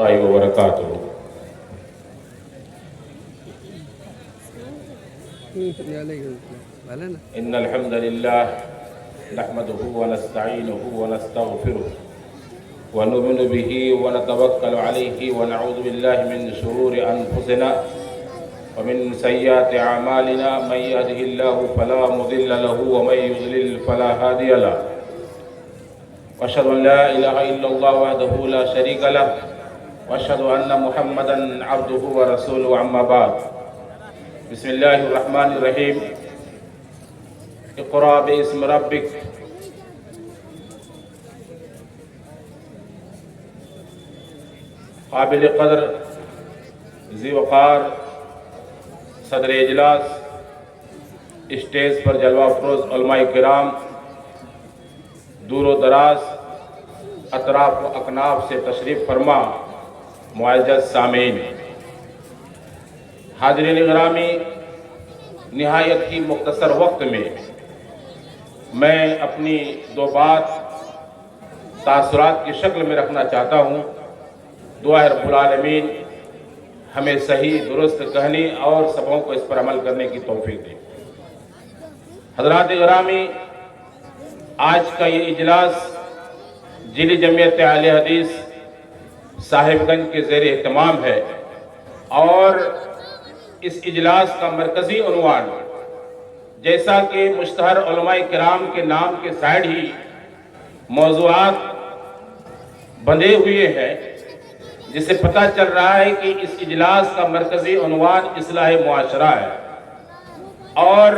الله وبركاته. إن الحمد لله نحمده ونستعينه ونستغفره ونؤمن به ونتوكل عليه ونعوذ بالله من شرور أنفسنا ومن سيئات أعمالنا. من يهده الله فلا مضل له ومن يضلل فلا هادي له. وأشهد أن لا إله إلا الله وحده لا شريك له وأشهد أن محمدا عبده ورسوله. أما بعد، بسم الله الرحمن الرحيم. اقرأ باسم ربك. قابل قدر ذی وقار صدر اجلاس، اسٹیج پر جلوہ افروز علماء کرام، دور و دراز اطراف و اکناف سے تشریف فرما معزز سامعین، حاضرین گرامی، نہایت ہی مختصر وقت میں میں اپنی دو بات تاثرات کی شکل میں رکھنا چاہتا ہوں. دعا ہے رب العالمین ہمیں صحیح درست کہنے اور سبوں کو اس پر عمل کرنے کی توفیق دے. حضرات گرامی، آج کا یہ اجلاس ضلع جمعیت اہل حدیث صاحب گنج کے زیر اہتمام ہے، اور اس اجلاس کا مرکزی عنوان، جیسا کہ مشتہر علماء کرام کے نام کے سائڈ ہی موضوعات بندھے ہوئے ہیں، جس سے پتہ چل رہا ہے کہ اس اجلاس کا مرکزی عنوان اصلاح معاشرہ ہے. اور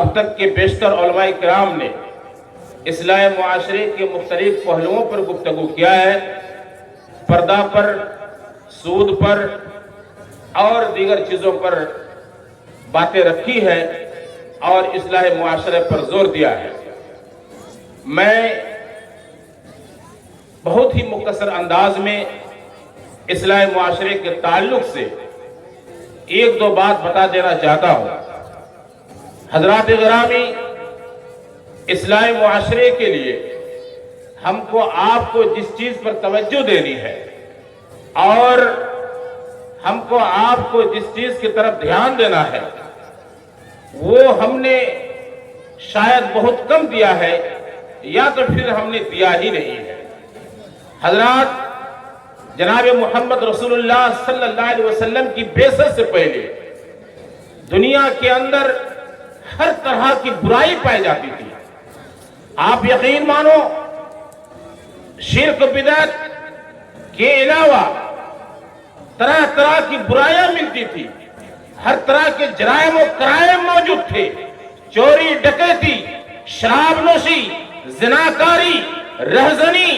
اب تک کے بیشتر علماء کرام نے اصلاح معاشرے کے مختلف پہلوؤں پر گفتگو کیا ہے، پردہ پر، سود پر اور دیگر چیزوں پر باتیں رکھی ہے اور اصلاح معاشرے پر زور دیا ہے. میں بہت ہی مختصر انداز میں اصلاح معاشرے کے تعلق سے ایک دو بات بتا دینا چاہتا ہوں. حضرات گرامی، اصلاح معاشرے کے لیے ہم کو آپ کو جس چیز پر توجہ دینی ہے اور ہم کو آپ کو جس چیز کی طرف دھیان دینا ہے، وہ ہم نے شاید بہت کم دیا ہے یا تو پھر ہم نے دیا ہی نہیں ہے. حضرات، جناب محمد رسول اللہ صلی اللہ علیہ وسلم کی بعثت سے پہلے دنیا کے اندر ہر طرح کی برائی پائی جاتی تھی. آپ یقین مانو، شرک بدعت کے علاوہ طرح طرح کی برائیاں ملتی تھی، ہر طرح کے جرائم و کرائم موجود تھے. چوری، ڈکیتی، شراب نوشی، زناکاری، رہزنی،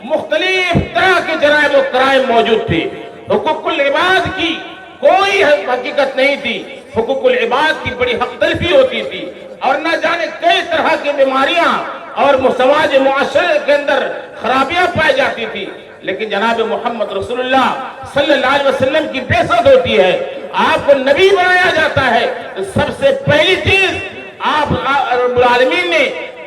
مختلف طرح کے جرائم و کرائم موجود تھے. حقوق العباد کی کوئی حقیقت نہیں تھی. حقوق العباد کی بڑی حق تلفی ہوتی تھی اور نہ جانے کئی طرح کی بیماریاں اور سماج معاشرے کے اندر خرابیاں پائی جاتی تھی. لیکن جناب محمد رسول اللہ صلی اللہ علیہ وسلم کی بعثت ہوتی ہے، آپ کو نبی بنایا جاتا ہے، تو سب سے پہلی چیز آپ رب العالمین نے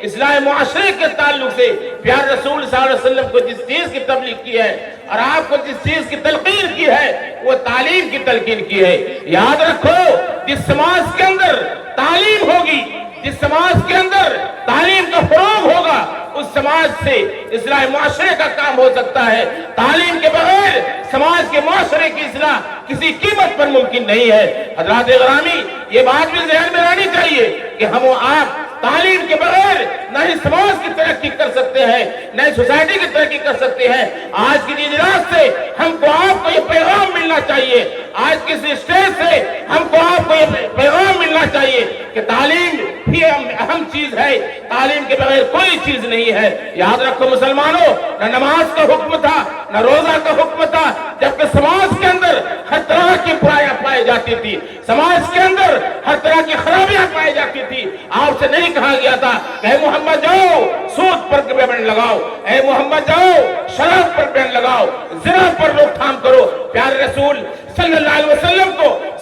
اصلاح معاشرے کے تعلق سے پیارے رسول صلی اللہ علیہ وسلم کو جس چیز کی تبلیغ کی ہے اور آپ کو جس چیز کی تلقین کی ہے، وہ تعلیم کی تلقین کی ہے. یاد رکھو، جس سماج کے اندر تعلیم ہوگی، جس سماج کے اندر تعلیم کا فروغ ہوگا، اس سماج سے اصلاح معاشرے کا کام ہو سکتا ہے. تعلیم کے بغیر سماج کے معاشرے کی اصلاح کسی قیمت پر ممکن نہیں ہے. حضرات گرامی، یہ بات بھی ذہن میں رہنی چاہیے کہ ہم و آپ تعلیم کے بغیر نہ ہی سماج کی ترقی کر سکتے ہیں، نہ ہی سوسائٹی کی ترقی کر سکتے ہیں. آج کی اجلاس سے ہم کو آپ کو یہ پیغام ملنا چاہیے، آج کی اسٹیج سے ہم کو آپ کو یہ پیغام ملنا چاہیے کہ تعلیم ہی اہم چیز ہے، تعلیم کے بغیر کوئی چیز نہیں ہے. یاد رکھو مسلمانوں، نہ نماز کا حکم تھا، نہ روزہ کا حکم تھا، جبکہ سماج کے اندر ہر طرح کی برائیاں پائی جاتی تھی، سماج کے اندر ہر طرح کی خرابیاں پائی جاتی تھی. آپ سے نہیں کہا گیا تھا کہ اے محمد جاؤ سود پر بین لگاؤ، اے محمد جاؤ شراب پر بین لگاؤ، زنا پر روک تھام کرو. پیارے رسول صلی اللہ علیہ وسلم کو